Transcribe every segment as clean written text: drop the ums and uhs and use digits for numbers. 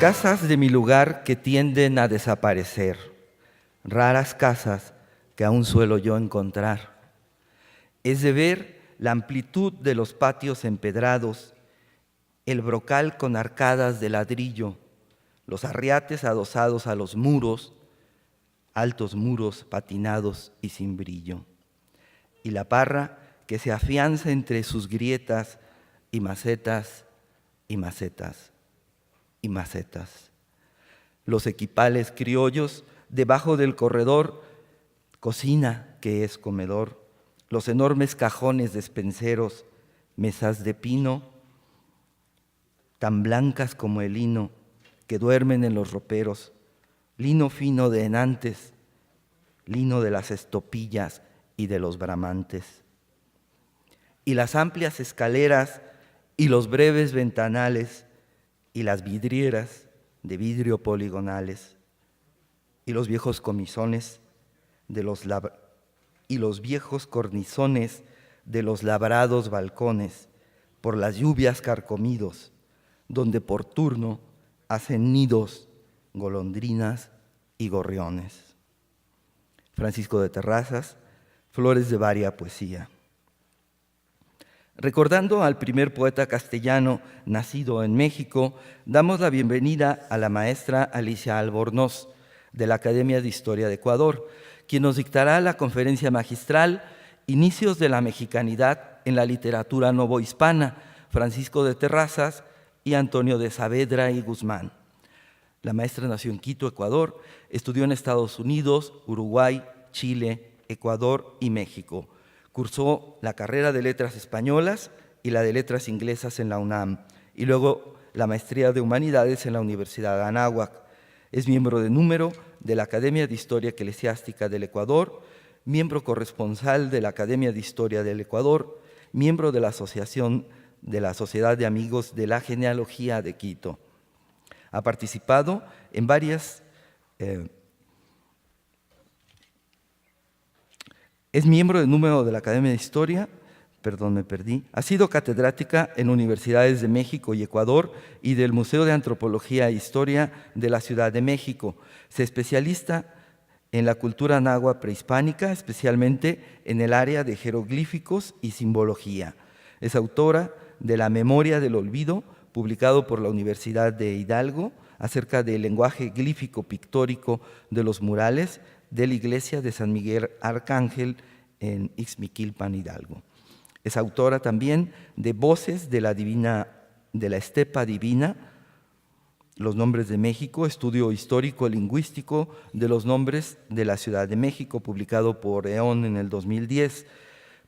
Casas de mi lugar que tienden a desaparecer, raras casas que aún suelo yo encontrar. Es de ver la amplitud de los patios empedrados, el brocal con arcadas de ladrillo, los arriates adosados a los muros, altos muros patinados y sin brillo, y la parra que se afianza entre sus grietas y macetas y macetas y macetas. Los equipales criollos debajo del corredor, cocina que es comedor, los enormes cajones despenseros, mesas de pino, tan blancas como el lino, que duermen en los roperos, lino fino de enantes, lino de las estopillas y de los bramantes. Y las amplias escaleras y los breves ventanales y las vidrieras de vidrio poligonales y los viejos comisones de los viejos cornizones de los labrados balcones por las lluvias carcomidos, donde por turno hacen nidos golondrinas y gorriones. Francisco de Terrazas, Flores de varia poesía. Recordando al primer poeta castellano nacido en México, damos la bienvenida a la maestra Alicia Albornoz, de la Academia de Historia de Ecuador, quien nos dictará la conferencia magistral Inicios de la Mexicanidad en la Literatura Novohispana, Francisco de Terrazas y Antonio de Saavedra y Guzmán. La maestra nació en Quito, Ecuador, estudió en Estados Unidos, Uruguay, Chile, Ecuador y México. Cursó la carrera de Letras Españolas y la de Letras Inglesas en la UNAM, y luego la maestría de Humanidades en la Universidad de Anáhuac. Es miembro de número de la Academia de Historia Eclesiástica del Ecuador, miembro corresponsal de la Academia de Historia del Ecuador, miembro de la Asociación de la Sociedad de Amigos de la Genealogía de Quito. Ha participado en varias... es miembro de número de la Academia de Historia, ha sido catedrática en universidades de México y Ecuador y del Museo de Antropología e Historia de la Ciudad de México. Se especializa en la cultura náhuatl prehispánica, especialmente en el área de jeroglíficos y simbología. Es autora de La Memoria del Olvido, publicado por la Universidad de Hidalgo, acerca del lenguaje glífico pictórico de los murales de la iglesia de San Miguel Arcángel en Ixmiquilpan, Hidalgo. Es autora también de Voces de la Estepa Divina, Los Nombres de México, estudio histórico lingüístico de los nombres de la Ciudad de México, publicado por EON en el 2010,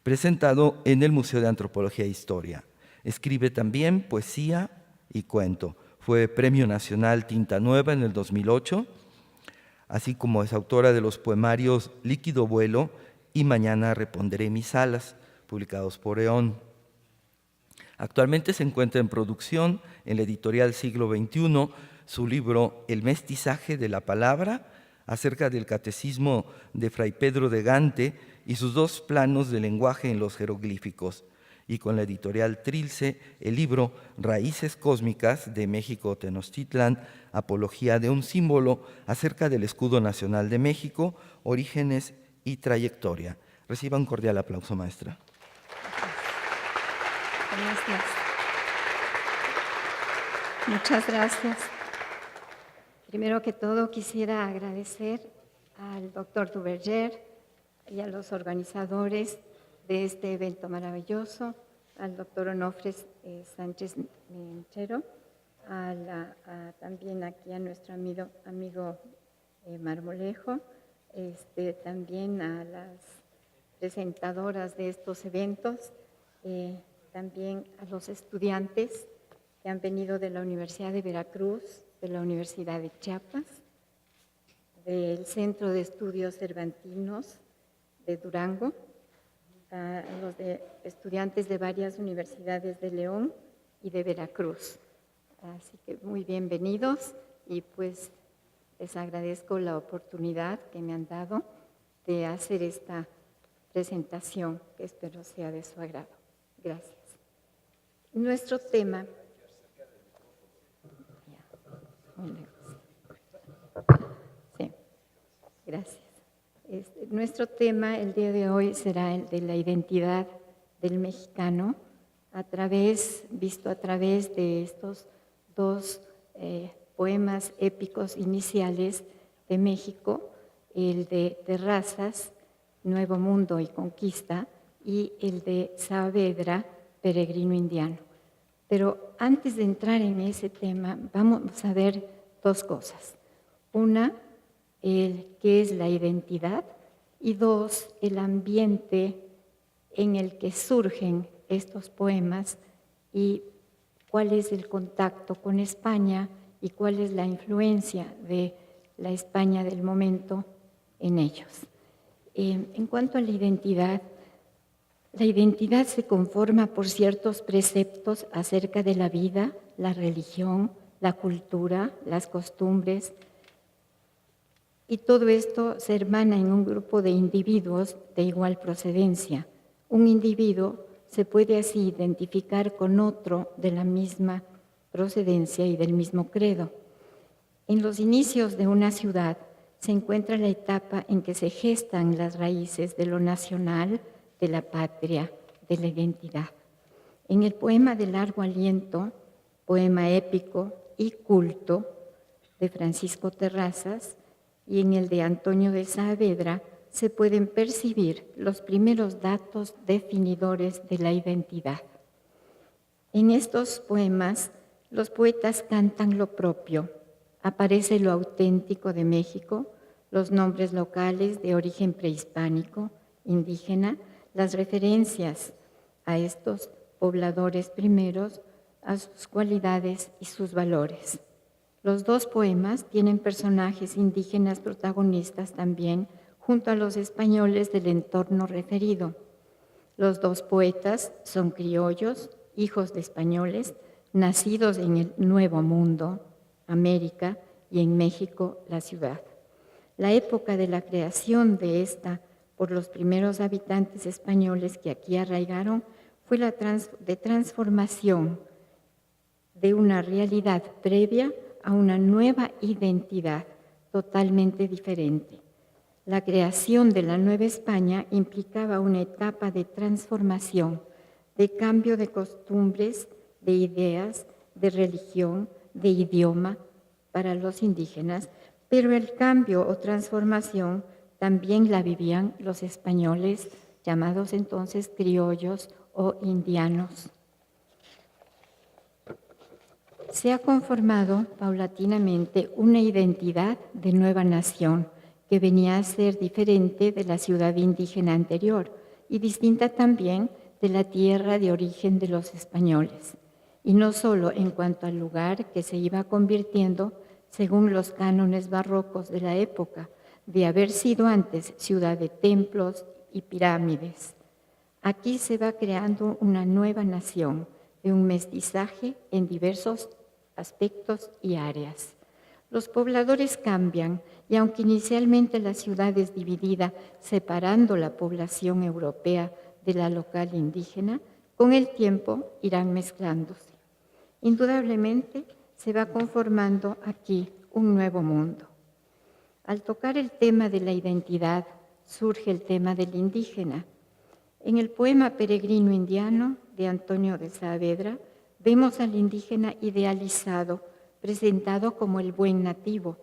presentado en el Museo de Antropología e Historia. Escribe también poesía y cuento. Fue Premio Nacional Tinta Nueva en el 2008, así como es autora de los poemarios Líquido Vuelo y Mañana Repondré mis alas, publicados por EON. Actualmente se encuentra en producción en la editorial Siglo XXI su libro El mestizaje de la palabra, acerca del catecismo de Fray Pedro de Gante y sus dos planos de lenguaje en los jeroglíficos, y con la editorial Trilce el libro Raíces Cósmicas de México Tenochtitlan, apología de un símbolo, acerca del escudo nacional de México, orígenes y trayectoria. Reciba un cordial aplauso, maestra. Gracias. Muchas gracias. Primero que todo, quisiera agradecer al doctor Duverger y a los organizadores de este evento maravilloso, al doctor Onofres Sánchez Menchero, también aquí a nuestro amigo Marmolejo, también a las presentadoras de estos eventos, también a los estudiantes que han venido de la Universidad de Veracruz, de la Universidad de Chiapas, del Centro de Estudios Cervantinos de Durango, a los estudiantes de varias universidades de León y de Veracruz. Así que muy bienvenidos y pues les agradezco la oportunidad que me han dado de hacer esta presentación, que espero sea de su agrado. Gracias. Nuestro tema... muy lejos. Sí, gracias. Nuestro tema el día de hoy será el de la identidad del mexicano, visto a través de estos dos poemas épicos iniciales de México, el de Terrazas, Nuevo Mundo y Conquista, y el de Saavedra, Peregrino Indiano. Pero antes de entrar en ese tema, vamos a ver dos cosas. Una, qué es la identidad, y dos, el ambiente en el que surgen estos poemas y cuál es el contacto con España y cuál es la influencia de la España del momento en ellos. En cuanto a la identidad se conforma por ciertos preceptos acerca de la vida, la religión, la cultura, las costumbres, y todo esto se hermana en un grupo de individuos de igual procedencia. Un individuo se puede así identificar con otro de la misma procedencia y del mismo credo. En los inicios de una ciudad se encuentra la etapa en que se gestan las raíces de lo nacional, de la patria, de la identidad. En el poema de largo aliento, poema épico y culto de Francisco Terrazas, y en el de Antonio de Saavedra, se pueden percibir los primeros datos definidores de la identidad. En estos poemas, los poetas cantan lo propio. Aparece lo auténtico de México, los nombres locales de origen prehispánico, indígena, las referencias a estos pobladores primeros, a sus cualidades y sus valores. Los dos poemas tienen personajes indígenas protagonistas también, junto a los españoles del entorno referido. Los dos poetas son criollos, hijos de españoles, nacidos en el Nuevo Mundo, América, y en México, la ciudad. La época de la creación de esta por los primeros habitantes españoles que aquí arraigaron fue la de transformación de una realidad previa a una nueva identidad totalmente diferente. La creación de la Nueva España implicaba una etapa de transformación, de cambio de costumbres, de ideas, de religión, de idioma para los indígenas, pero el cambio o transformación también la vivían los españoles, llamados entonces criollos o indianos. Se ha conformado paulatinamente una identidad de nueva nación que venía a ser diferente de la ciudad indígena anterior y distinta también de la tierra de origen de los españoles. Y no solo en cuanto al lugar que se iba convirtiendo según los cánones barrocos de la época, de haber sido antes ciudad de templos y pirámides. Aquí se va creando una nueva nación de un mestizaje en diversos aspectos y áreas. Los pobladores cambian y aunque inicialmente la ciudad es dividida separando la población europea de la local indígena, con el tiempo irán mezclándose. Indudablemente se va conformando aquí un nuevo mundo. Al tocar el tema de la identidad, surge el tema del indígena. En el poema Peregrino Indiano de Antonio de Saavedra, vemos al indígena idealizado, presentado como el buen nativo,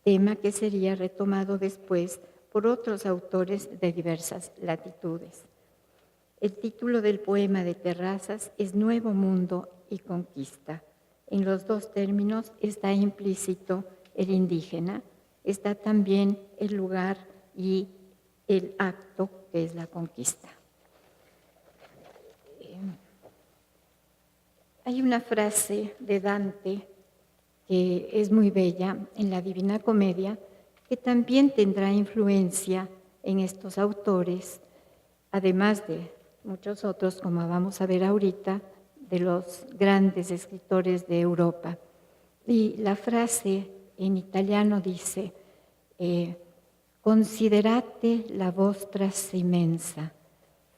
tema que sería retomado después por otros autores de diversas latitudes. El título del poema de Terrazas es Nuevo Mundo y Conquista. En los dos términos está implícito el indígena, está también el lugar y el acto que es la conquista. Hay una frase de Dante que es muy bella en la Divina Comedia, que también tendrá influencia en estos autores, además de muchos otros, como vamos a ver ahorita, de los grandes escritores de Europa. Y la frase en italiano dice, considerate la vostra semenza,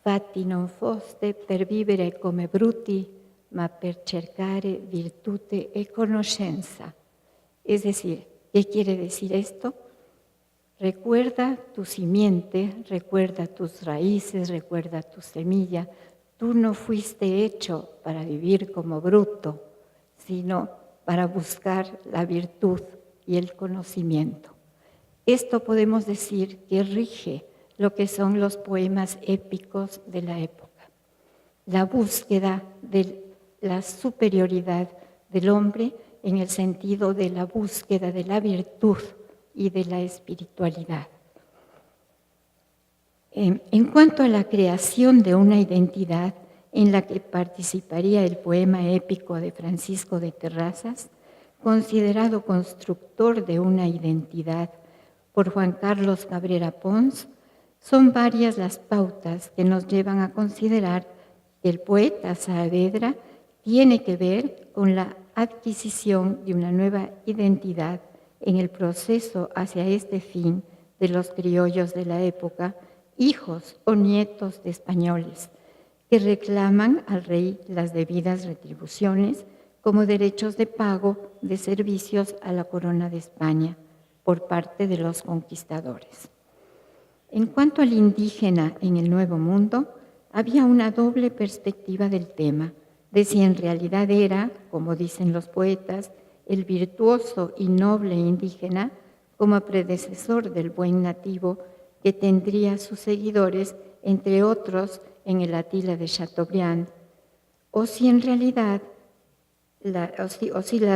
fatti non foste per vivere come bruti, ma per cercare virtute e conoscenza. Es decir, ¿qué quiere decir esto? Recuerda tu simiente, recuerda tus raíces, recuerda tu semilla. Tú no fuiste hecho para vivir como bruto, sino para buscar la virtud y el conocimiento. Esto podemos decir que rige lo que son los poemas épicos de la época. La búsqueda de la superioridad del hombre en el sentido de la búsqueda de la virtud y de la espiritualidad. En cuanto a la creación de una identidad en la que participaría el poema épico de Francisco de Terrazas, considerado constructor de una identidad por Juan Carlos Cabrera Pons, son varias las pautas que nos llevan a considerar que el poeta Saavedra tiene que ver con la adquisición de una nueva identidad en el proceso hacia este fin de los criollos de la época, hijos o nietos de españoles, que reclaman al rey las debidas retribuciones como derechos de pago de servicios a la corona de España por parte de los conquistadores. En cuanto al indígena en el Nuevo Mundo, había una doble perspectiva del tema, de si en realidad era, como dicen los poetas, el virtuoso y noble indígena como predecesor del buen nativo que tendría sus seguidores, entre otros, en el Atila de Chateaubriand, o si en realidad, la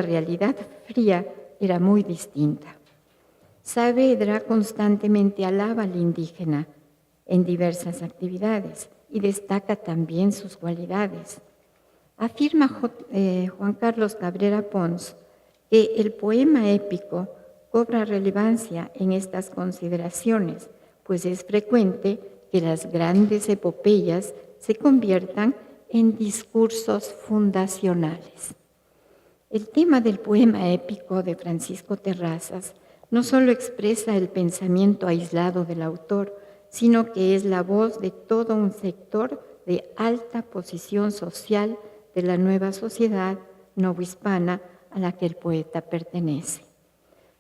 realidad fría era muy distinta. Saavedra constantemente alaba al indígena en diversas actividades y destaca también sus cualidades. Afirma Juan Carlos Cabrera Pons que el poema épico cobra relevancia en estas consideraciones, pues es frecuente que las grandes epopeyas se conviertan en discursos fundacionales. El tema del poema épico de Francisco Terrazas no solo expresa el pensamiento aislado del autor, sino que es la voz de todo un sector de alta posición social de la nueva sociedad novohispana a la que el poeta pertenece.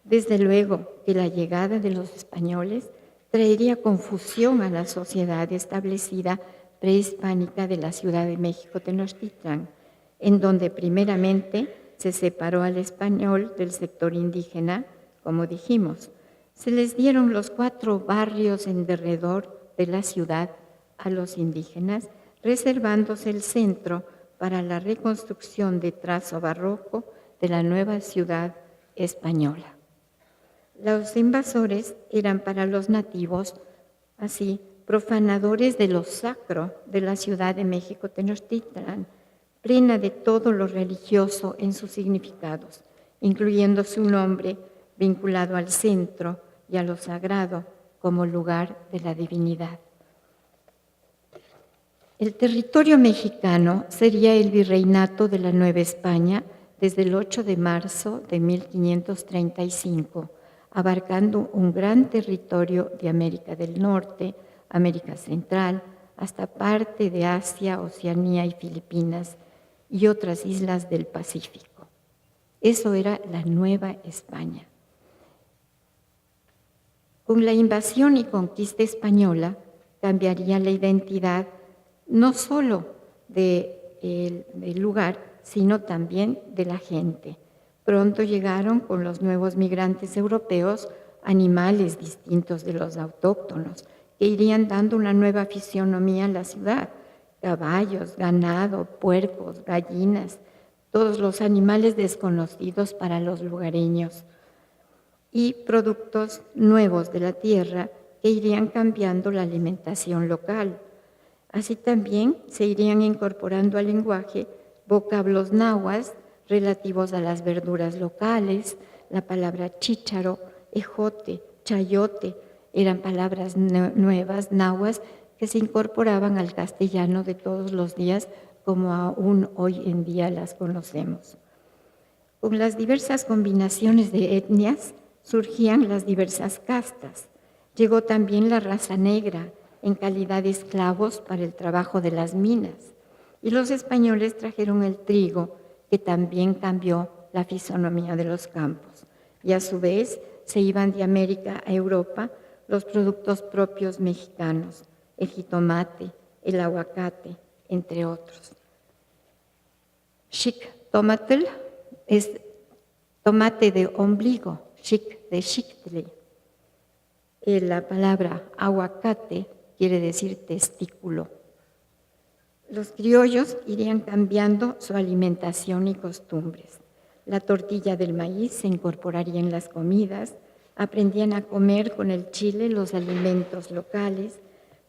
Desde luego que la llegada de los españoles traería confusión a la sociedad establecida prehispánica de la Ciudad de México Tenochtitlán, en donde primeramente se separó al español del sector indígena, como dijimos. Se les dieron los 4 barrios en derredor de la ciudad a los indígenas, reservándose el centro para la reconstrucción de trazo barroco de la nueva ciudad española. Los invasores eran para los nativos, así, profanadores de lo sacro de la Ciudad de México Tenochtitlán, plena de todo lo religioso en sus significados, incluyendo su nombre vinculado al centro y a lo sagrado como lugar de la divinidad. El territorio mexicano sería el virreinato de la Nueva España desde el 8 de marzo de 1535, abarcando un gran territorio de América del Norte, América Central, hasta parte de Asia, Oceanía y Filipinas y otras islas del Pacífico. Eso era la Nueva España. Con la invasión y conquista española cambiaría la identidad no solo del lugar, sino también de la gente. Pronto llegaron con los nuevos migrantes europeos animales distintos de los autóctonos, que irían dando una nueva fisionomía a la ciudad. Caballos, ganado, puercos, gallinas, todos los animales desconocidos para los lugareños. Y productos nuevos de la tierra que irían cambiando la alimentación local. Así también se irían incorporando al lenguaje vocablos náhuatl relativos a las verduras locales, la palabra chícharo, ejote, chayote, eran palabras nuevas, náhuatl, que se incorporaban al castellano de todos los días como aún hoy en día las conocemos. Con las diversas combinaciones de etnias surgían las diversas castas. Llegó también la raza negra en calidad de esclavos para el trabajo de las minas. Y los españoles trajeron el trigo, que también cambió la fisonomía de los campos. y a su vez se iban de América a Europa los productos propios mexicanos, el jitomate, el aguacate, entre otros. Xictomatl es tomate de ombligo, xic de xictli. La palabra aguacate quiere decir testículo. Los criollos irían cambiando su alimentación y costumbres. La tortilla del maíz se incorporaría en las comidas, aprendían a comer con el chile los alimentos locales,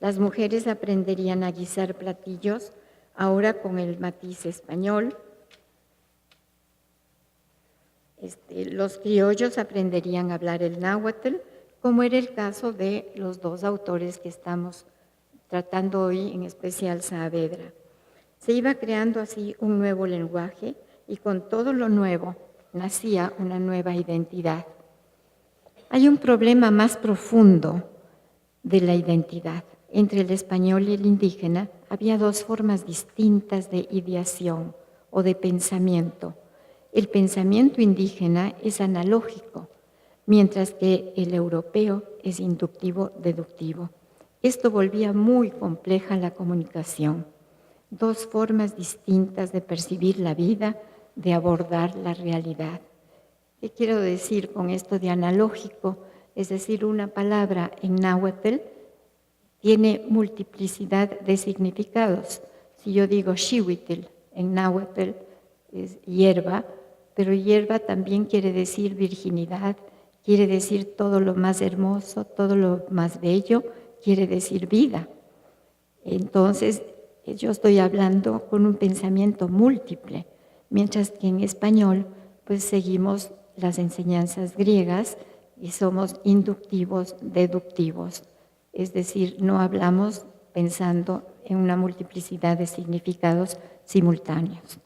las mujeres aprenderían a guisar platillos, ahora con el matiz español. Los criollos aprenderían a hablar el náhuatl, como era el caso de los dos autores que estamos tratando hoy, en especial Saavedra. Se iba creando así un nuevo lenguaje y con todo lo nuevo nacía una nueva identidad. Hay un problema más profundo de la identidad. Entre el español y el indígena había dos formas distintas de ideación o de pensamiento. El pensamiento indígena es analógico, mientras que el europeo es inductivo-deductivo. Esto volvía muy compleja la comunicación. Dos formas distintas de percibir la vida, de abordar la realidad. ¿Qué quiero decir con esto de analógico? Es decir, una palabra en náhuatl tiene multiplicidad de significados. Si yo digo xihuitl, en náhuatl es hierba, pero hierba también quiere decir virginidad, quiere decir todo lo más hermoso, todo lo más bello, quiere decir vida. Entonces, yo estoy hablando con un pensamiento múltiple, mientras que en español, pues seguimos las enseñanzas griegas y somos inductivos, deductivos. Es decir, no hablamos pensando en una multiplicidad de significados simultáneos.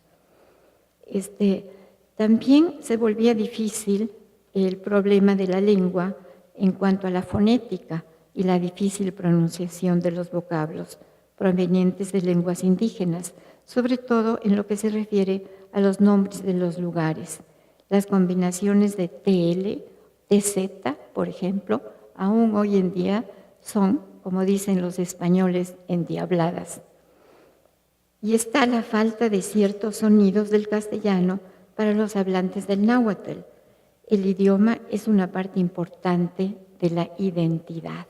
También se volvía difícil el problema de la lengua en cuanto a la fonética y la difícil pronunciación de los vocablos provenientes de lenguas indígenas, sobre todo en lo que se refiere a los nombres de los lugares. Las combinaciones de TL, TZ, por ejemplo, aún hoy en día son, como dicen los españoles, endiabladas. Y está la falta de ciertos sonidos del castellano para los hablantes del náhuatl. El idioma es una parte importante de la identidad.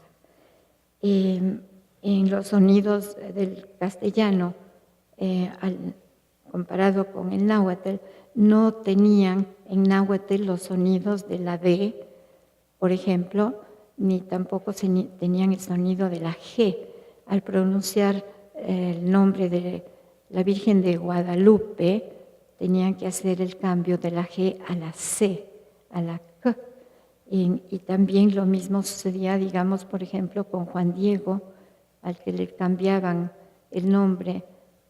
En los sonidos del castellano, comparado con el náhuatl, no tenían en náhuatl los sonidos de la D, por ejemplo, ni tampoco tenían el sonido de la G. Al pronunciar el nombre de la Virgen de Guadalupe, tenían que hacer el cambio de la G a la C, a la K. Y también lo mismo sucedía, digamos, por ejemplo, con Juan Diego, al que le cambiaban el nombre,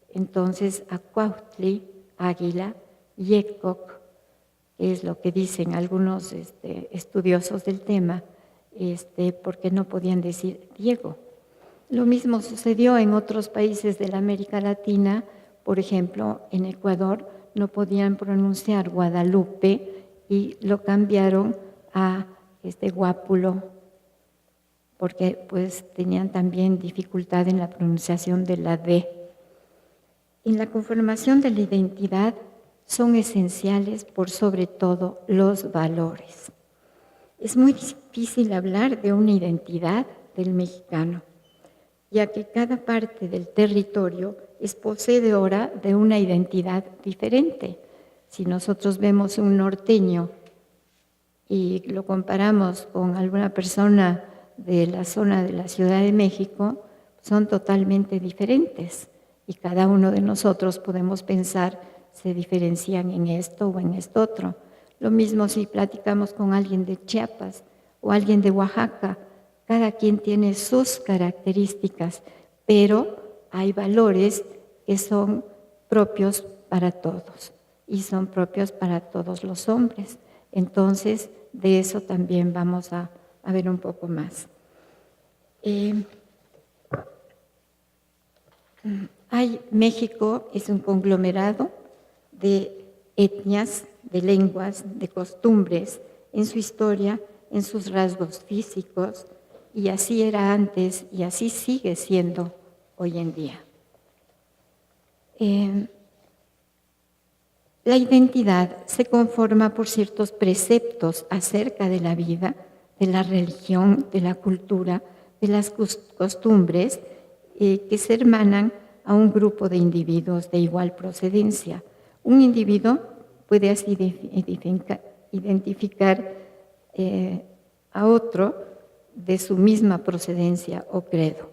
entonces a Cuautli, águila, Yecoc, que es lo que dicen algunos estudiosos del tema, porque no podían decir Diego. Lo mismo sucedió en otros países de la América Latina, por ejemplo, en Ecuador no podían pronunciar Guadalupe y lo cambiaron a Guápulo, porque pues tenían también dificultad en la pronunciación de la D. En la conformación de la identidad son esenciales por sobre todo los valores. Es muy difícil hablar de una identidad del mexicano, ya que cada parte del territorio es poseedora de una identidad diferente. Si nosotros vemos un norteño y lo comparamos con alguna persona de la zona de la Ciudad de México, son totalmente diferentes. Y cada uno de nosotros podemos pensar, se diferencian en esto o en esto otro. Lo mismo si platicamos con alguien de Chiapas o alguien de Oaxaca, cada quien tiene sus características, pero hay valores que son propios para todos y son propios para todos los hombres. Entonces, de eso también vamos a ver un poco más. México es un conglomerado de etnias, de lenguas, de costumbres, en su historia, en sus rasgos físicos, y así era antes y así sigue siendo hoy en día. La identidad se conforma por ciertos preceptos acerca de la vida, de la religión, de la cultura, de las costumbres que se hermanan a un grupo de individuos de igual procedencia. Un individuo puede así identificar a otro de su misma procedencia o credo.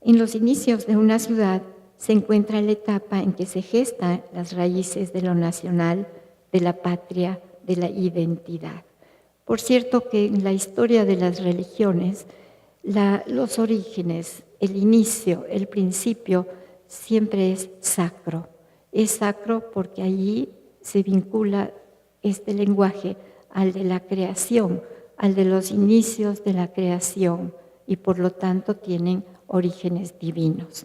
En los inicios de una ciudad se encuentra la etapa en que se gestan las raíces de lo nacional, de la patria, de la identidad. Por cierto que en la historia de las religiones, los orígenes, el inicio, el principio, siempre es sacro. Es sacro porque allí se vincula este lenguaje al de la creación, al de los inicios de la creación, y por lo tanto tienen orígenes divinos.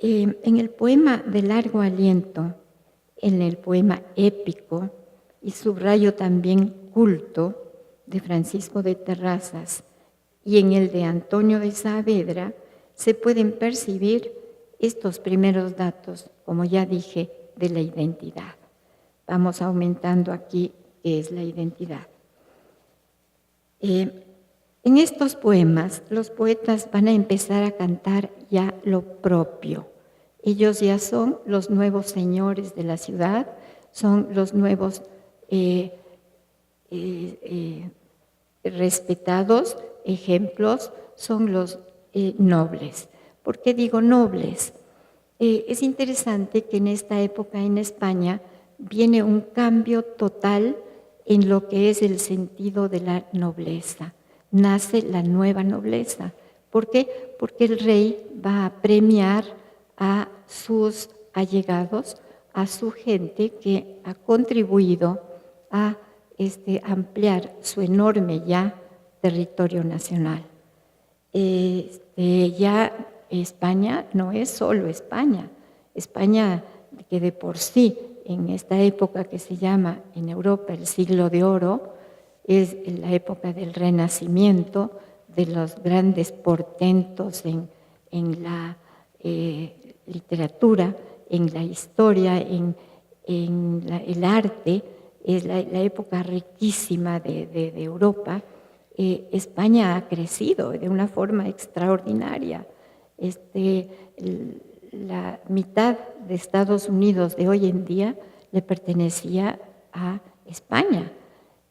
En el poema de largo aliento, en el poema épico, y subrayo también culto, de Francisco de Terrazas, y en el de Antonio de Saavedra, se pueden percibir estos primeros datos, como ya dije, de la identidad. Vamos aumentando aquí qué es la identidad. En estos poemas, los poetas van a empezar a cantar ya lo propio. Ellos ya son los nuevos señores de la ciudad, son los nuevos respetados ejemplos, son los nobles. ¿Por qué digo nobles? Es interesante que en esta época en España viene un cambio total en lo que es el sentido de la nobleza. Nace la nueva nobleza. ¿Por qué? Porque el rey va a premiar a sus allegados, a su gente que ha contribuido a ampliar su enorme ya territorio nacional. Ya España no es solo España. España, que de por sí en esta época que se llama en Europa el siglo de oro, es la época del Renacimiento, de los grandes portentos en la literatura, en la historia, en el arte, es la época riquísima de Europa. España ha crecido de una forma extraordinaria. La mitad de Estados Unidos de hoy en día le pertenecía a España.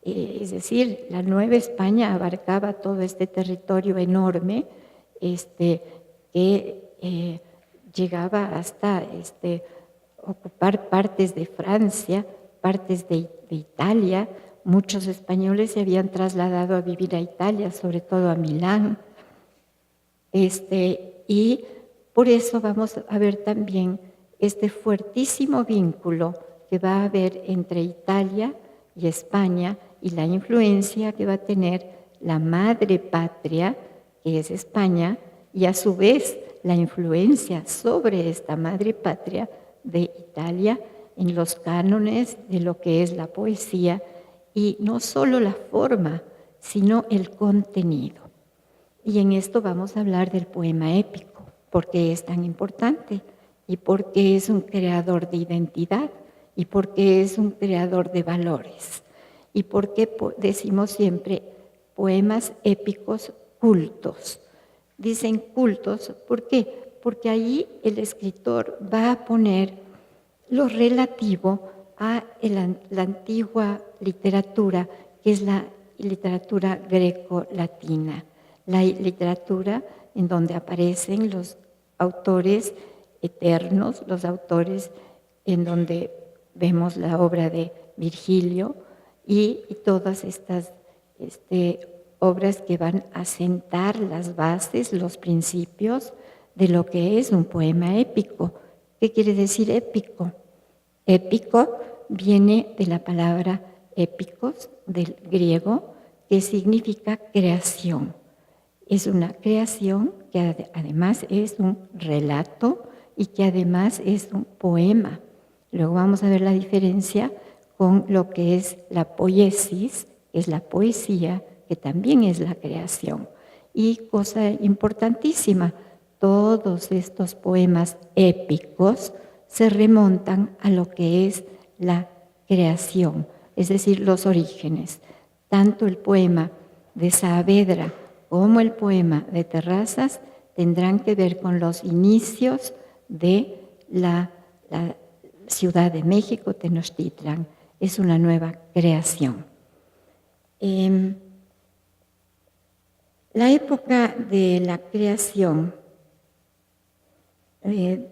Es decir, la Nueva España abarcaba todo este territorio enorme que llegaba hasta ocupar partes de Francia, partes de Italia. Muchos españoles se habían trasladado a vivir a Italia, sobre todo a Milán. Y por eso vamos a ver también este fuertísimo vínculo que va a haber entre Italia y España y la influencia que va a tener la madre patria, que es España, y a su vez la influencia sobre esta madre patria de Italia en los cánones de lo que es la poesía, y no solo la forma, sino el contenido. Y en esto vamos a hablar del poema épico, porque es tan importante, y porque es un creador de identidad, y porque es un creador de valores, y porque decimos siempre poemas épicos cultos. Dicen cultos, ¿por qué? Porque ahí el escritor va a poner lo relativo a la antigua literatura, que es la literatura greco-latina, la literatura en donde aparecen los autores eternos, los autores en donde vemos la obra de Virgilio y todas estas obras que van a sentar las bases, los principios de lo que es un poema épico. ¿Qué quiere decir épico? Épico viene de la palabra épicos, del griego, que significa creación. Es una creación que además es un relato y que además es un poema. Luego vamos a ver la diferencia con lo que es la poiesis, que que es la poesía, que también es la creación. Y cosa importantísima, todos estos poemas épicos se remontan a lo que es la creación, es decir, los orígenes. Tanto el poema de Saavedra como el poema de Terrazas tendrán que ver con los inicios de la Ciudad de México, Tenochtitlan. Es una nueva creación. La época de la creación de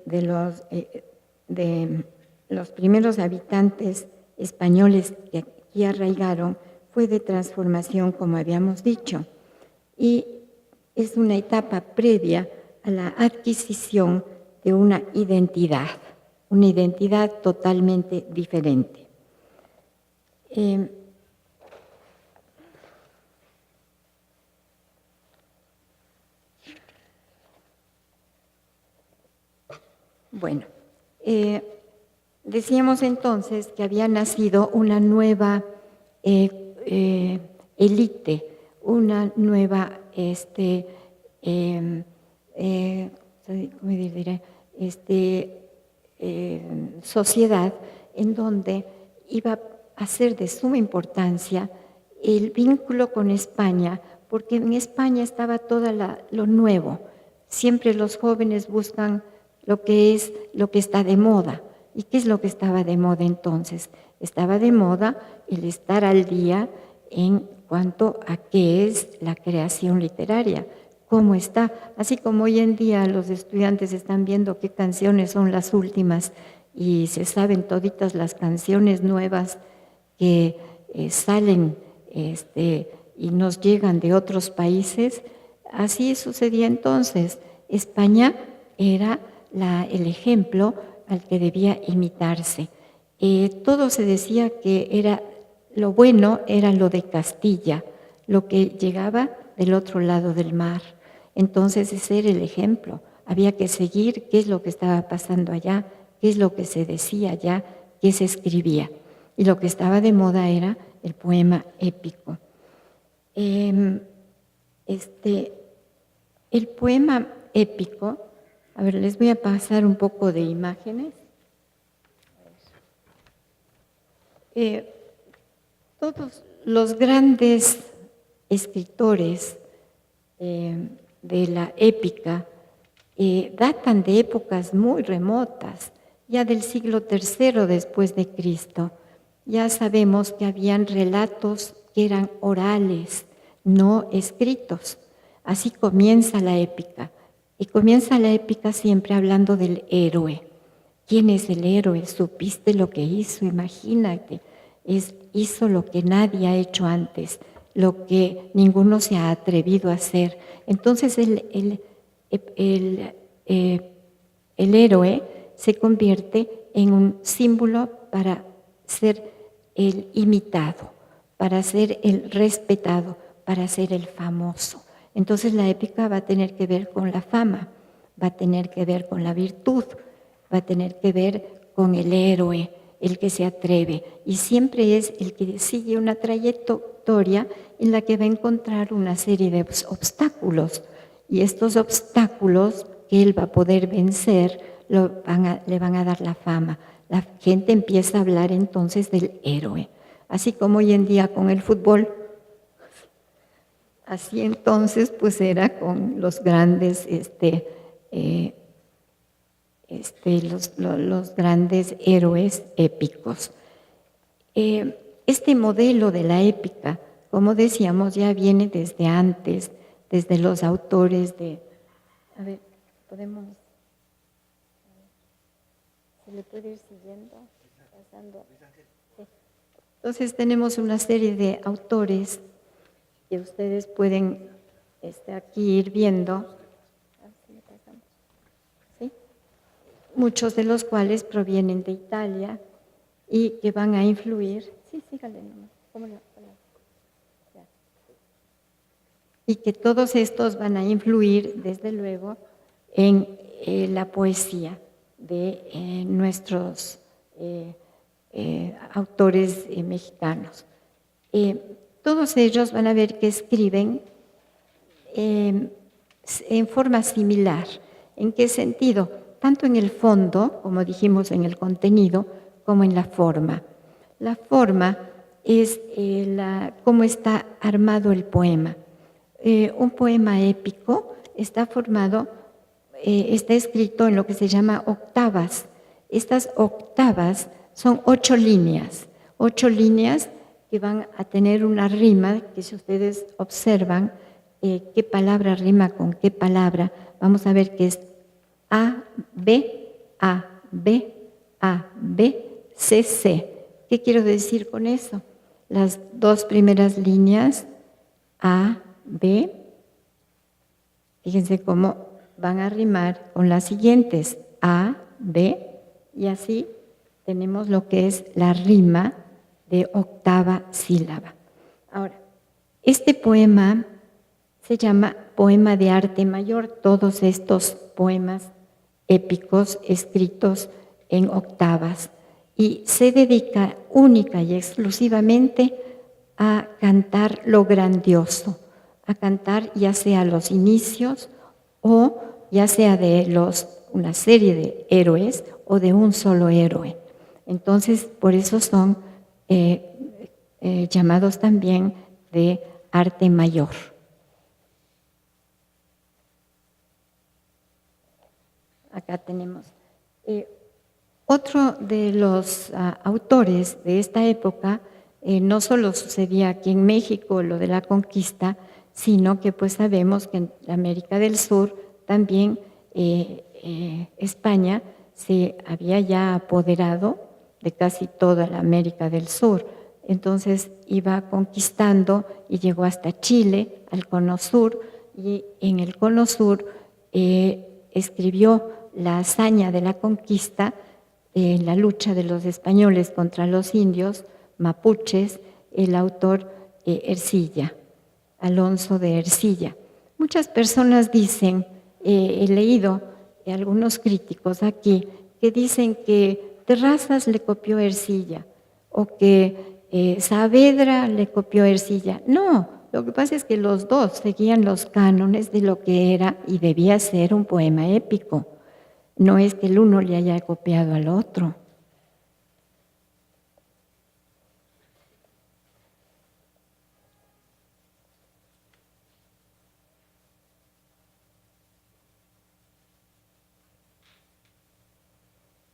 los primeros habitantes españoles que aquí arraigaron fue de transformación, como habíamos dicho, y es una etapa previa a la adquisición de una identidad totalmente diferente. Bueno, decíamos entonces que había nacido una nueva élite, una nueva sociedad en donde iba a ser de suma importancia el vínculo con España, porque en España estaba todo lo nuevo. Siempre los jóvenes buscan lo que está de moda. ¿Y qué es lo que estaba de moda entonces? Estaba de moda el estar al día en cuanto a qué es la creación literaria, cómo está. Así como hoy en día los estudiantes están viendo qué canciones son las últimas y se saben toditas las canciones nuevas que salen y nos llegan de otros países. Así sucedía entonces. España era el ejemplo al que debía imitarse. Todo se decía que era lo bueno, era lo de Castilla, lo que llegaba del otro lado del mar. Entonces ese era el ejemplo. Había que seguir qué es lo que estaba pasando allá, qué es lo que se decía allá, qué se escribía. Y lo que estaba de moda era el poema épico. El poema épico, a ver, les voy a pasar un poco de imágenes. Todos los grandes escritores de la épica datan de épocas muy remotas, ya del siglo III después de Cristo. Ya sabemos que habían relatos que eran orales, no escritos. Así comienza la épica. Y comienza la épica siempre hablando del héroe. ¿Quién es el héroe? ¿Supiste lo que hizo? Imagínate. Hizo lo que nadie ha hecho antes, lo que ninguno se ha atrevido a hacer. Entonces el héroe se convierte en un símbolo para ser el imitado, para ser el respetado, para ser el famoso. Entonces la épica va a tener que ver con la fama, va a tener que ver con la virtud, va a tener que ver con el héroe, el que se atreve, y siempre es el que sigue una trayectoria en la que va a encontrar una serie de obstáculos, y estos obstáculos que él va a poder vencer le van a dar la fama. La gente empieza a hablar entonces del héroe, así como hoy en día con el fútbol. Así entonces pues era con los grandes los grandes héroes épicos. Este modelo de la épica, como decíamos, ya viene desde antes, desde los autores de... A ver, podemos... ¿Se le puede ir siguiendo? Pasando. Sí. Entonces tenemos una serie de autores que ustedes pueden aquí ir viendo. ¿Sí? Muchos de los cuales provienen de Italia y que van a influir. Sí, sígale nomás. Y que todos estos van a influir, desde luego, en la poesía de nuestros autores mexicanos. todos ellos van a ver que escriben en forma similar. ¿En qué sentido? Tanto en el fondo, como dijimos en el contenido, como en la forma. La forma es cómo está armado el poema. Un poema épico está formado, está escrito en lo que se llama octavas. Estas octavas son 8 líneas que van a tener una rima, que si ustedes observan qué palabra rima con qué palabra, vamos a ver que es A, B, A, B, A, B, C, C. ¿Qué quiero decir con eso? Las 2 primeras líneas, A, B, fíjense cómo van a rimar con las siguientes, A, B, y así tenemos lo que es la rima de octava sílaba. Ahora, este poema se llama poema de arte mayor, todos estos poemas épicos escritos en octavas, y se dedica única y exclusivamente a cantar lo grandioso, a cantar ya sea los inicios o ya sea de una serie de héroes o de un solo héroe. Entonces, por eso son llamados también de arte mayor. Acá tenemos. Otro de los autores de esta época, no solo sucedía aquí en México lo de la conquista, sino que pues sabemos que en América del Sur también España se había ya apoderado de casi toda la América del Sur. Entonces iba conquistando y llegó hasta Chile, al Cono Sur, y en el Cono Sur escribió la hazaña de la conquista, la lucha de los españoles contra los indios mapuches, el autor Ercilla, Alonso de Ercilla. Muchas personas dicen, he leído algunos críticos aquí, que dicen que Terrazas le copió a Ercilla o que Saavedra le copió a Ercilla. No, lo que pasa es que los dos seguían los cánones de lo que era y debía ser un poema épico. No es que el uno le haya copiado al otro.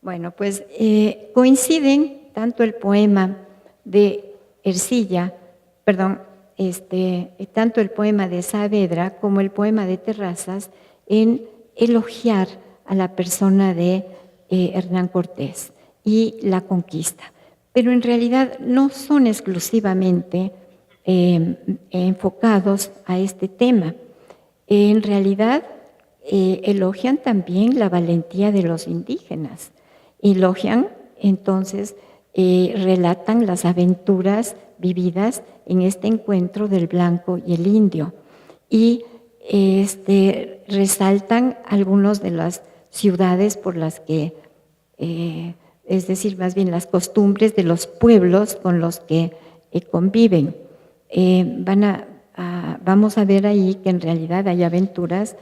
Bueno, pues coinciden tanto el poema de Ercilla, tanto el poema de Saavedra como el poema de Terrazas en elogiar a la persona de Hernán Cortés y la conquista. Pero en realidad no son exclusivamente enfocados a este tema. En realidad elogian también la valentía de los indígenas. Elogian, entonces, relatan las aventuras vividas en este encuentro del blanco y el indio. Y resaltan algunas de las ciudades por las que, es decir, más bien las costumbres de los pueblos con los que conviven. Vamos a ver ahí que en realidad hay aventuras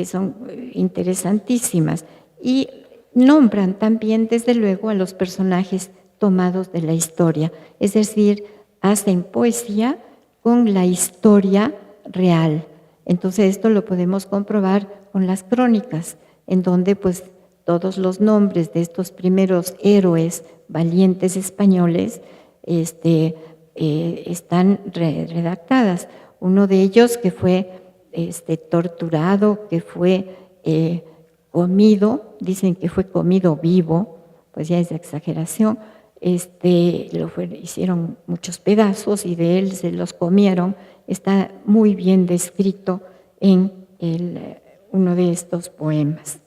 son interesantísimas y nombran también, desde luego, a los personajes tomados de la historia, es decir, hacen poesía con la historia real. Entonces esto lo podemos comprobar con las crónicas, en donde pues todos los nombres de estos primeros héroes valientes españoles están redactadas. Uno de ellos que fue torturado, que fue comido, dicen que fue comido vivo, pues ya es de exageración, hicieron muchos pedazos y de él se los comieron, está muy bien descrito en uno de estos poemas.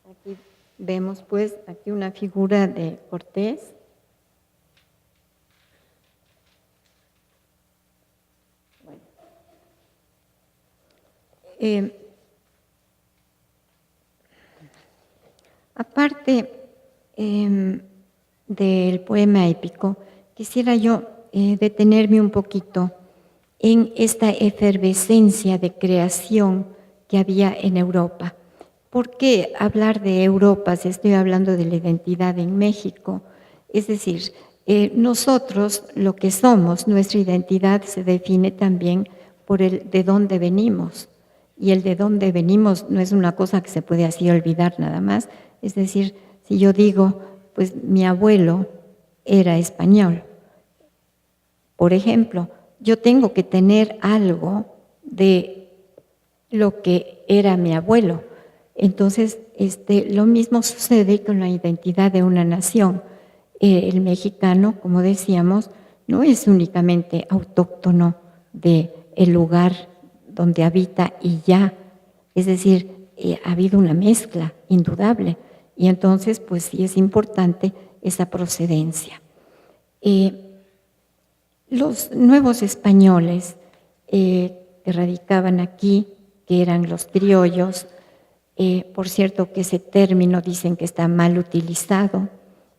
Aquí vemos pues aquí una figura de Cortés. Aparte del poema épico, quisiera yo detenerme un poquito en esta efervescencia de creación que había en Europa. ¿Por qué hablar de Europa si estoy hablando de la identidad en México? Es decir, nosotros lo que somos, nuestra identidad se define también por el de dónde venimos. Y el de dónde venimos no es una cosa que se puede así olvidar nada más. Es decir, si yo digo, pues mi abuelo era español, por ejemplo, yo tengo que tener algo de lo que era mi abuelo. Entonces, lo mismo sucede con la identidad de una nación. El mexicano, como decíamos, no es únicamente autóctono del lugar donde habita y ya. Es decir, ha habido una mezcla indudable. Y entonces, pues sí es importante esa procedencia. Los nuevos españoles que radicaban aquí, que eran los criollos, por cierto que ese término dicen que está mal utilizado,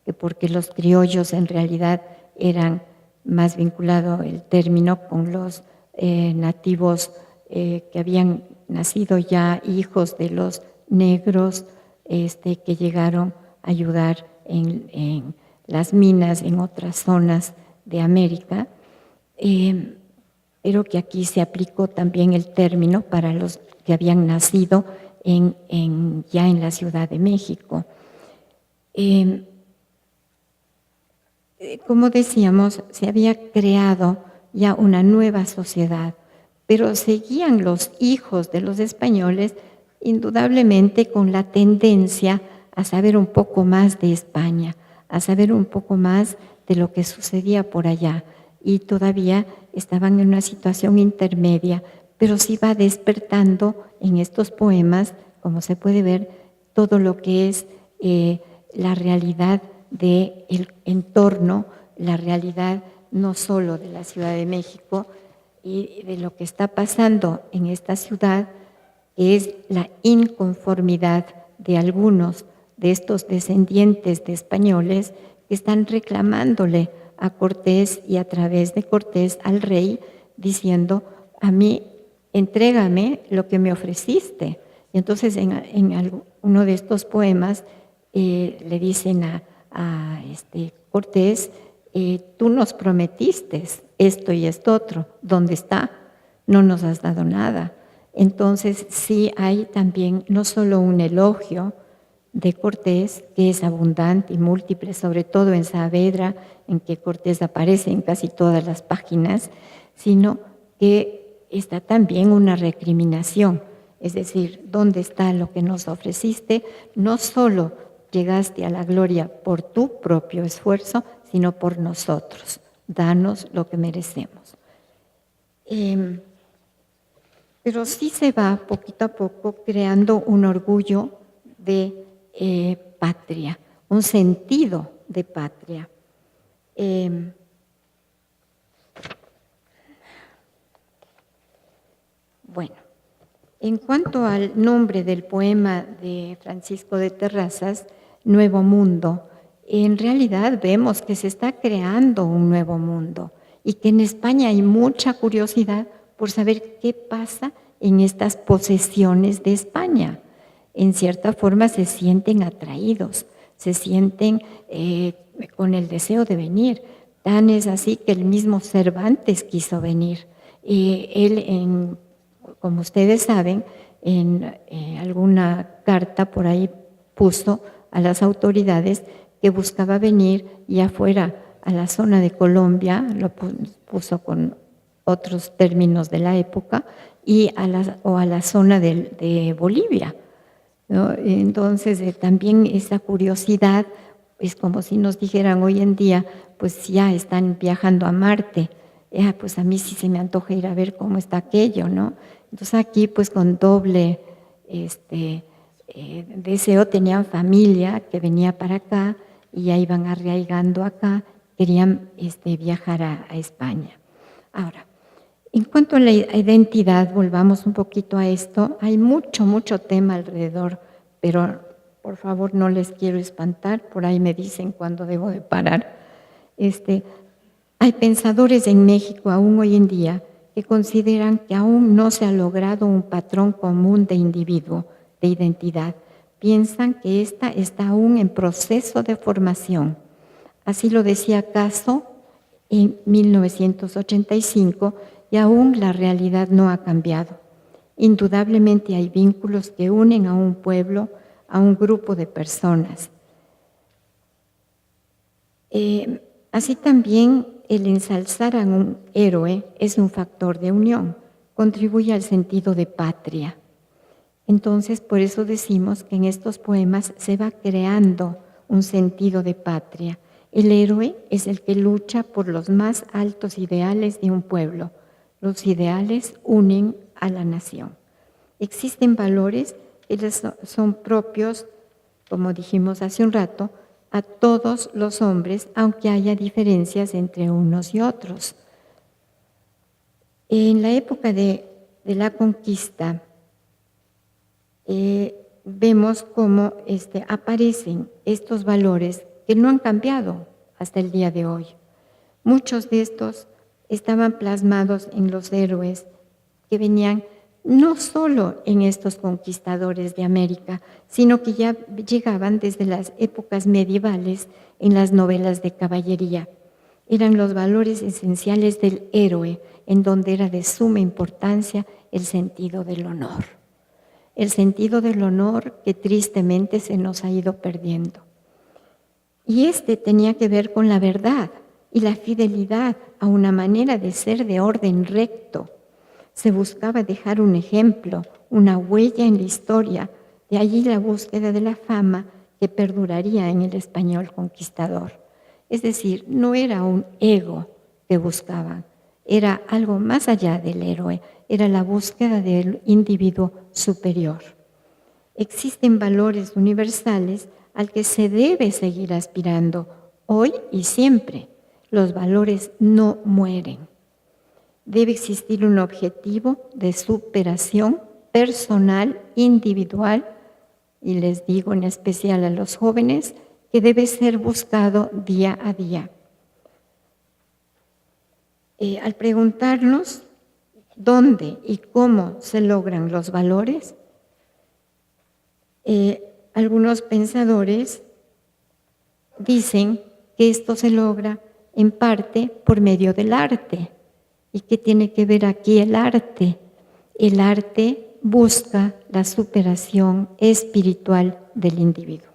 que porque los criollos en realidad eran más vinculado el término con los nativos que habían nacido ya hijos de los negros que llegaron a ayudar en las minas en otras zonas de América, pero que aquí se aplicó también el término para los que habían nacido ya en la Ciudad de México. Como decíamos, se había creado ya una nueva sociedad, pero seguían los hijos de los españoles indudablemente con la tendencia a saber un poco más de España, a saber un poco más de lo que sucedía por allá, y todavía estaban en una situación intermedia, pero sí va despertando en estos poemas, como se puede ver, todo lo que es la realidad del entorno, la realidad no solo de la Ciudad de México y de lo que está pasando en esta ciudad, que es la inconformidad de algunos de estos descendientes de españoles que están reclamándole a Cortés y a través de Cortés al rey, diciendo, a mí entrégame lo que me ofreciste. Y entonces en uno de estos poemas le dicen a Cortés, tú nos prometiste esto y esto otro, ¿dónde está? No nos has dado nada. Entonces sí hay también no solo un elogio de Cortés, que es abundante y múltiple, sobre todo en Saavedra, en que Cortés aparece en casi todas las páginas, sino que está también una recriminación, es decir, ¿dónde está lo que nos ofreciste? No solo llegaste a la gloria por tu propio esfuerzo, sino por nosotros. Danos lo que merecemos. Pero sí se va poquito a poco creando un orgullo de patria, un sentido de patria. Bueno, en cuanto al nombre del poema de Francisco de Terrazas, Nuevo Mundo, en realidad vemos que se está creando un nuevo mundo y que en España hay mucha curiosidad por saber qué pasa en estas posesiones de España. En cierta forma se sienten atraídos, se sienten con el deseo de venir. Tan es así que el mismo Cervantes quiso venir. Él, como ustedes saben, en alguna carta por ahí puso a las autoridades que buscaba venir ya fuera a la zona de Colombia, lo puso con otros términos de la época, o a la zona de Bolivia, ¿no? Entonces también esa curiosidad es como si nos dijeran hoy en día, pues ya están viajando a Marte, pues a mí sí se me antoja ir a ver cómo está aquello, ¿no? Entonces aquí pues con doble deseo tenían familia que venía para acá y ya iban arraigando acá, querían viajar a España. Ahora, en cuanto a la identidad, volvamos un poquito a esto, hay mucho tema alrededor, pero por favor, no les quiero espantar, por ahí me dicen cuándo debo de parar. Hay pensadores en México aún hoy en día que consideran que aún no se ha logrado un patrón común de individuo, de identidad. Piensan que esta está aún en proceso de formación. Así lo decía Caso en 1985, y aún la realidad no ha cambiado. Indudablemente hay vínculos que unen a un pueblo, a un grupo de personas. Así también el ensalzar a un héroe es un factor de unión, contribuye al sentido de patria. Entonces, por eso decimos que en estos poemas se va creando un sentido de patria. El héroe es el que lucha por los más altos ideales de un pueblo. Los ideales unen a la nación. Existen valores que son propios, como dijimos hace un rato, a todos los hombres, aunque haya diferencias entre unos y otros. En la época de la conquista, vemos cómo aparecen estos valores que no han cambiado hasta el día de hoy. Muchos de estos estaban plasmados en los héroes que venían no solo en estos conquistadores de América, sino que ya llegaban desde las épocas medievales en las novelas de caballería. Eran los valores esenciales del héroe, en donde era de suma importancia el sentido del honor. El sentido del honor que tristemente se nos ha ido perdiendo. Y tenía que ver con la verdad y la fidelidad a una manera de ser de orden recto. Se buscaba dejar un ejemplo, una huella en la historia, de allí la búsqueda de la fama que perduraría en el español conquistador. Es decir, no era un ego que buscaban, era algo más allá del héroe, era la búsqueda del individuo superior. Existen valores universales al que se debe seguir aspirando hoy y siempre. Los valores no mueren. Debe existir un objetivo de superación personal, individual, y les digo en especial a los jóvenes, que debe ser buscado día a día. Al preguntarnos dónde y cómo se logran los valores, algunos pensadores dicen que esto se logra en parte por medio del arte. ¿Y qué tiene que ver aquí el arte? El arte busca la superación espiritual del individuo.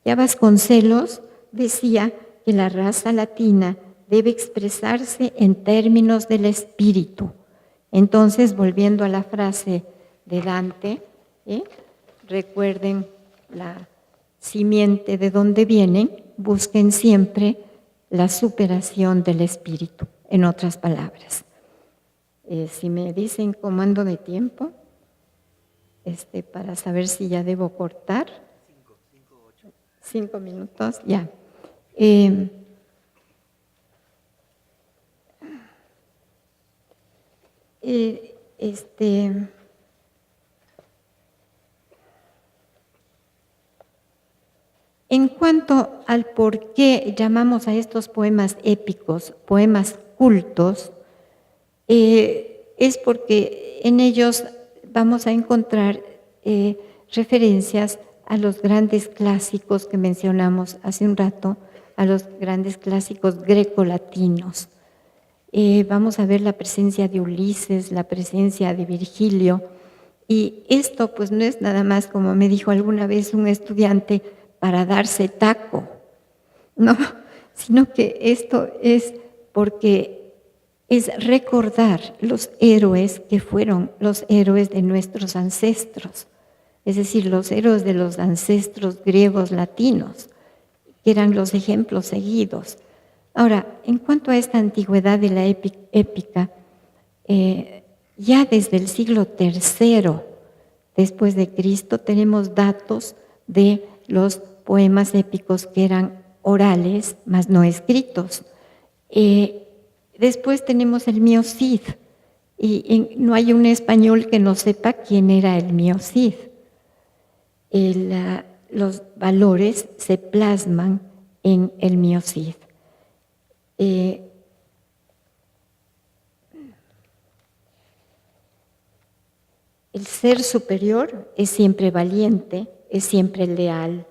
Ya Vasconcelos decía que la raza latina debe expresarse en términos del espíritu. Entonces, volviendo a la frase de Dante, recuerden la simiente de donde vienen, busquen siempre la superación del espíritu, en otras palabras. Si me dicen cómo ando de tiempo, para saber si ya debo cortar. 5 minutos, ya. En cuanto al por qué llamamos a estos poemas épicos, poemas cultos, es porque en ellos vamos a encontrar referencias a los grandes clásicos que mencionamos hace un rato, a los grandes clásicos grecolatinos. Vamos a ver la presencia de Ulises, la presencia de Virgilio, y esto pues no es nada más, como me dijo alguna vez un estudiante, para darse taco, no, sino que esto es porque es recordar los héroes que fueron los héroes de nuestros ancestros, es decir, los héroes de los ancestros griegos latinos, que eran los ejemplos seguidos. Ahora, en cuanto a esta antigüedad de la épica, ya desde el siglo III después de Cristo tenemos datos de los poemas épicos que eran orales, mas no escritos. Después tenemos el Mio Cid, y no hay un español que no sepa quién era el Mio Cid. los valores se plasman en el Miocid. El ser superior es siempre valiente, es siempre leal,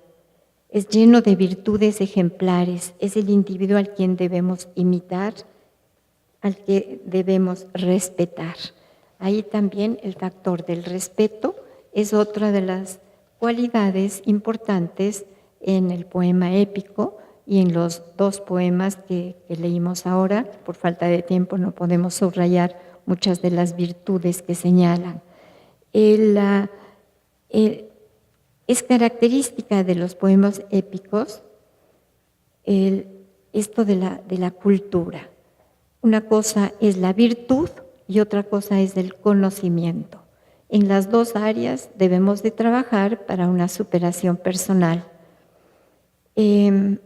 es lleno de virtudes ejemplares, es el individuo al quien debemos imitar, al que debemos respetar. Ahí también el factor del respeto es otra de las cualidades importantes en el poema épico y en los dos poemas que leímos ahora. Por falta de tiempo no podemos subrayar muchas de las virtudes que señalan. Es característica de los poemas épicos esto de la cultura. Una cosa es la virtud y otra cosa es el conocimiento. En las dos áreas debemos de trabajar para una superación personal. El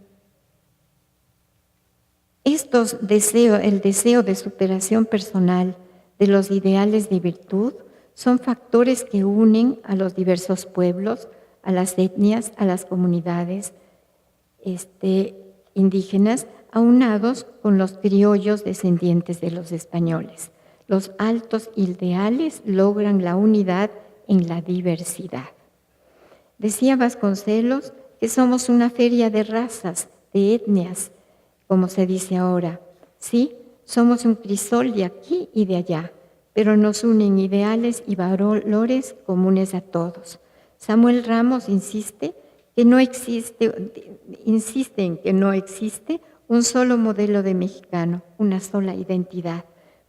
deseo de superación personal de los ideales de virtud son factores que unen a los diversos pueblos, a las etnias, a las comunidades indígenas, aunados con los criollos descendientes de los españoles. Los altos ideales logran la unidad en la diversidad. Decía Vasconcelos que somos una feria de razas, de etnias, como se dice ahora. Sí, somos un crisol de aquí y de allá, pero nos unen ideales y valores comunes a todos. Samuel Ramos insiste en que no existe un solo modelo de mexicano, una sola identidad,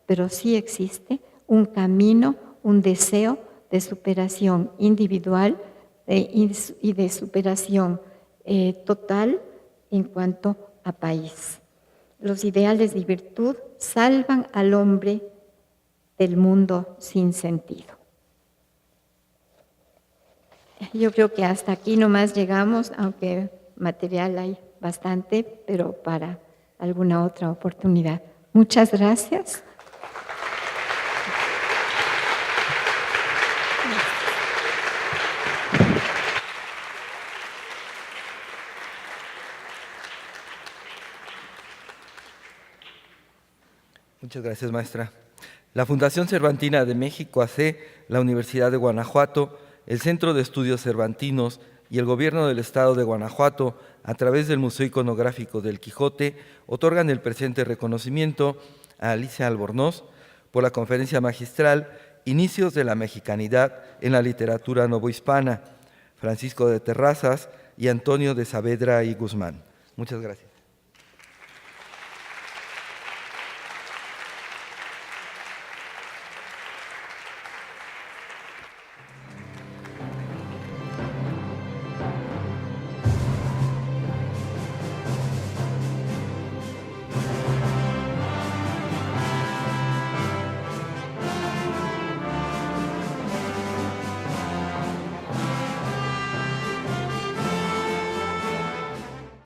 pero sí existe un camino, un deseo de superación individual y de superación total en cuanto a país. Los ideales de virtud salvan al hombre del mundo sin sentido. Yo creo que hasta aquí nomás llegamos, aunque material hay bastante, pero para alguna otra oportunidad. Muchas gracias. Muchas gracias, maestra. La Fundación Cervantina de México, AC, la Universidad de Guanajuato, el Centro de Estudios Cervantinos y el Gobierno del Estado de Guanajuato, a través del Museo Iconográfico del Quijote, otorgan el presente reconocimiento a Alicia Albornoz por la conferencia magistral Inicios de la Mexicanidad en la Literatura Novohispana, Francisco de Terrazas y Antonio de Saavedra y Guzmán. Muchas gracias.